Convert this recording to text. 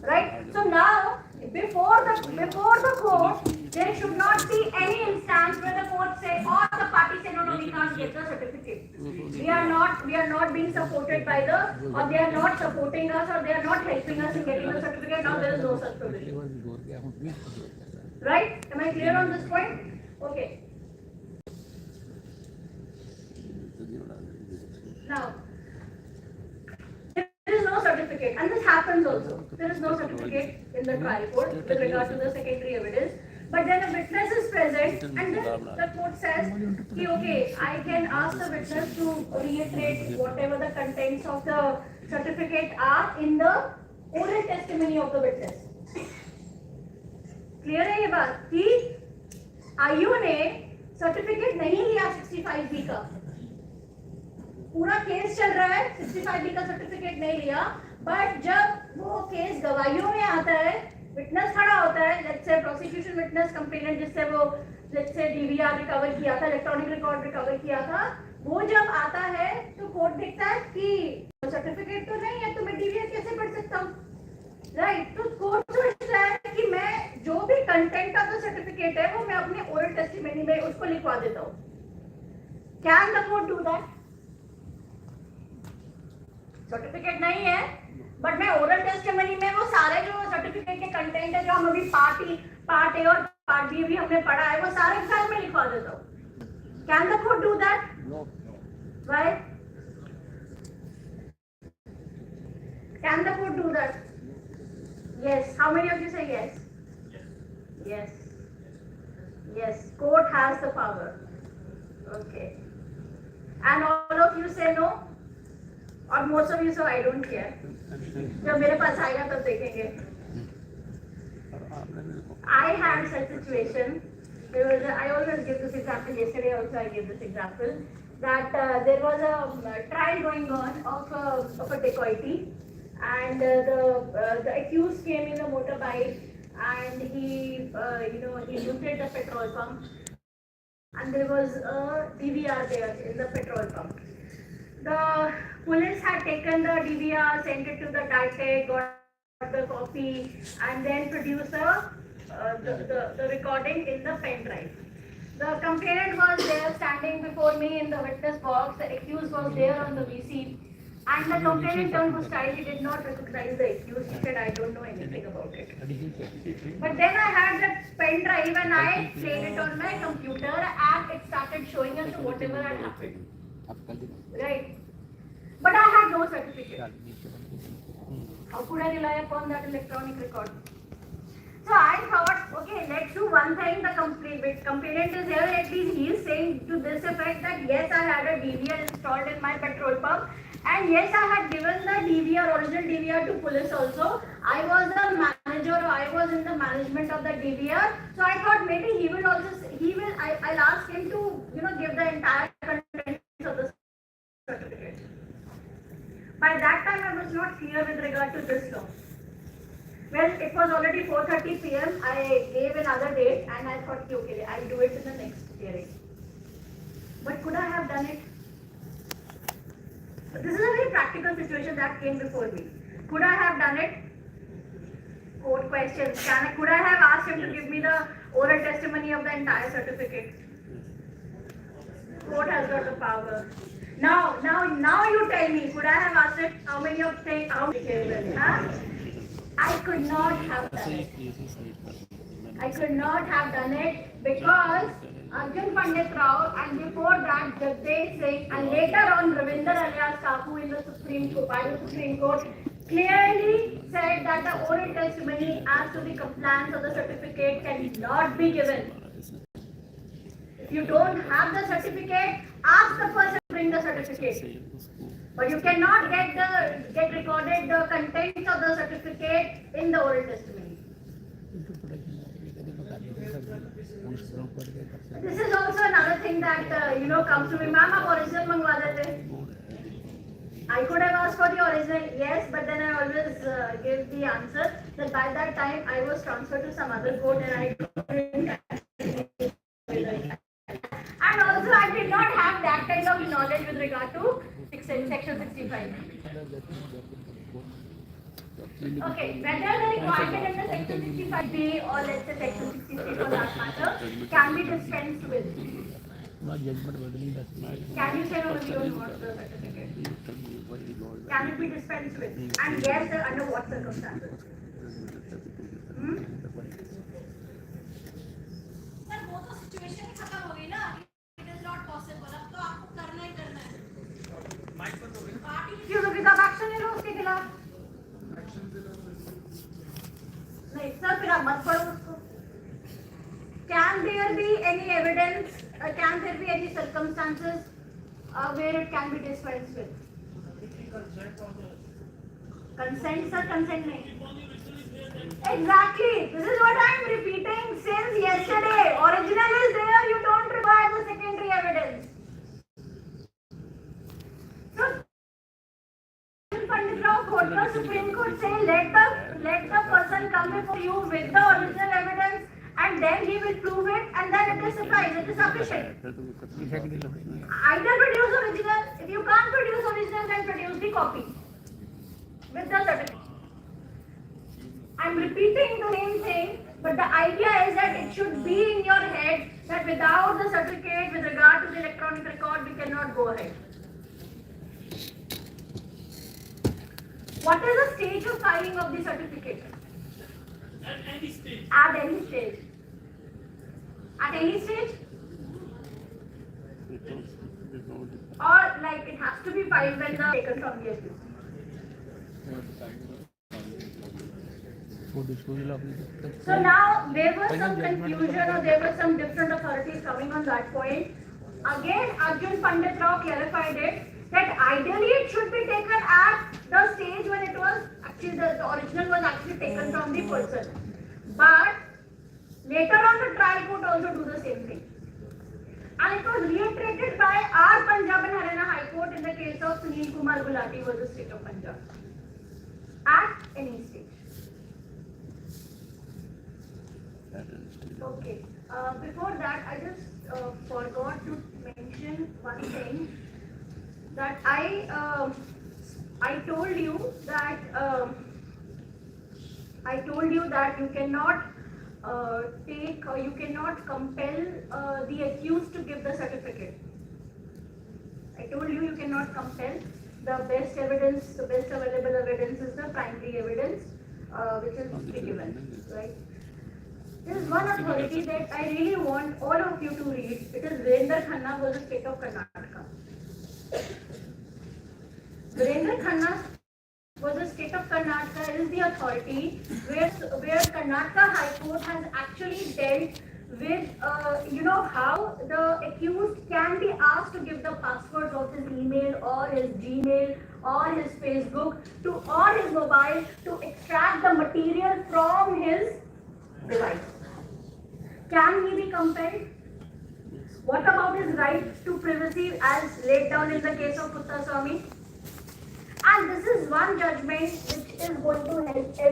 right? So now, before the court, there should not be any instance where the court say or the party say no, we can't get the certificate. We are not being supported by the, or they are not supporting us, or they are not helping us in getting the certificate. Now there is no such provision. Right? Am I clear on this point? Okay. Now, there is no certificate, and this happens also. There is no certificate in the trial court with regard to the secondary evidence. But then a witness is present, and then the court says, okay, I can ask the witness to reiterate whatever the contents of the certificate are in the oral testimony of the witness. Clear है ये बात कि आयु ने certificate नहीं लिया 65B का, पूरा केस चल रहा है, 65B का सर्टिफिकेट नहीं लिया, बट जब वो केस गवाहियों में आता है, विटनेस खड़ा होता है, let's say prosecution witness complainant जिससे वो लेट्स से डीवीआर रिकवर किया था, इलेक्ट्रॉनिक रिकॉर्ड रिकवर किया था, वो जब आता है तो कोर्ट देखता है कि सर्टिफिकेट तो नहीं है तो मैं डीवीआर कैसे पढ़ सकता हूँ, राइट? तो कोर्ट सोचता है कि मैं जो भी कंटेंट ऑफ द सर्टिफिकेट है वो मैं अपने ओरल टेस्टिमनी में उसको लिखवा देता हूँ. Can the court do that? Certificate नहीं है बट मैं ओरल टेस्टिमनी में वो सारे जो सर्टिफिकेट के कंटेंट है जो हम अभी पार्ट ए और पार्ट बी भी हमने पढ़ा है वो सारे फाइल में लिखवा देता हूँ. Can the court do that? Why? Can the court do that? Yes. How many of you say yes? Yes. Yes. Court has the power. Okay. And all of you say no? Or most of you say I don't care. जब मेरे पास आएगा तब देखेंगे. I had such situation. I always give this example. Yesterday also I gave this example that there was a trial going on of a dacoity. And the accused came in a motorbike and he looted the petrol pump, and there was a DVR there in the petrol pump. The police had taken the DVR, sent it to the DITEC, got the copy, and then produced the recording in the pen drive. The complainant was there standing before me in the witness box. The accused was there on the VC. And the complainant turned hostile. He did not recognize the accused. He said, I don't know anything about it. But then I had that pen drive and I played it on my computer and it started showing us whatever had happened. Right? But I had no certificate. How could I rely upon that electronic record? So I thought, okay, let's do one thing. The complainant is here. At least he is saying to this effect that yes, I had a DVR installed in my petrol pump. And yes, I had given the DVR, original DVR to police also. I was the manager, or I was in the management of the DVR. So I thought maybe he will also, I'll ask him to, give the entire contents of the certificate. By that time, I was not clear with regard to this law. Well, it was already 4:30 p.m. I gave another date and I thought, okay, I'll do it in the next hearing. But could I have done it? This is a very practical situation that came before me. Could I have done it? Court questions. Could I have asked him to give me the oral testimony of the entire certificate? Court has got the power. Now you tell me, could I have asked it? How many of things? I could not have done it. I could not have done it because Arjun Pandit Rao and before that Jagdesh Singh and later on Ravinder alias Kaku in the Supreme Court clearly said that the oral testimony as to the compliance of the certificate cannot be given. If you don't have the certificate, ask the person to bring the certificate. But you cannot get recorded the contents of the certificate in the oral testimony. This is also another thing that comes to me. Ma'am, आप original मंगवा देते. I could have asked for the original, yes, but then I always give the answer that by that time I was transferred to some other court and I couldn't. And also I did not have that kind of knowledge with regard to section 65. Okay, whether the requirement under section 65B or let's say section 66 for that matter can be dispensed with. Can you say no if you don't want the certificate? Can it be dispensed with? And yes, under what circumstances? Hmm? Sir वो तो situation ही खत्म हो गई ना. It is not possible. अब तो आपको करना ही करना है. पार्टी क्यों तो विदाउट एक्शन ले लो उसके खिलाफ. नहीं सर फिर आप मत पढ़ो उसको. Can there be any evidence? Can there be any circumstances where it can be dispensed with? Consent, sir, consent nahi. Exactly. This is what I am repeating since yesterday. Original is there. You don't require the secondary evidence. So, Pandit Rao Court, the Supreme Court say let the person come before you with the original evidence, and then he will prove it, and then it is suffice. It is sufficient. Either produce original. If you can't produce original, then produce the copy with the certificate. I'm repeating the same thing, but the idea is that it should be in your head that without the certificate with regard to the electronic record, we cannot go ahead. What is the stage of filing of the certificate? At any stage. At any stage. At any stage? Or like it has to be filed when the taken from the accused. So now there was some confusion or there were some different authorities coming on that point. Again, Arjun Pandit Rao clarified it that ideally it should be taken at the stage when it was actually the original was actually taken from the person. But later on the trial court also do the same thing. And it was reiterated by our Punjab and Haryana High Court in the case of Sunil Kumar Gulati versus State of Punjab. At any stage. Okay. Before that, I just forgot to mention one thing that I told you that you cannot take or you cannot compel the accused to give the certificate. I told you cannot compel. The best evidence, the best available evidence is the primary evidence, which is to be given, right? There is one authority that I really want all of you to read. It is Virender Khanna versus State of Karnataka. Virender Khanna versus State of Karnataka is the authority where Karnataka High Court has actually dealt with, how the accused can be asked to give the passwords of his email or his Gmail or his Facebook or his mobile to extract the material from his device. Can he be compelled? What about his right to privacy as laid down in the case of Puttaswamy? And this is one judgment which is going to help everyone.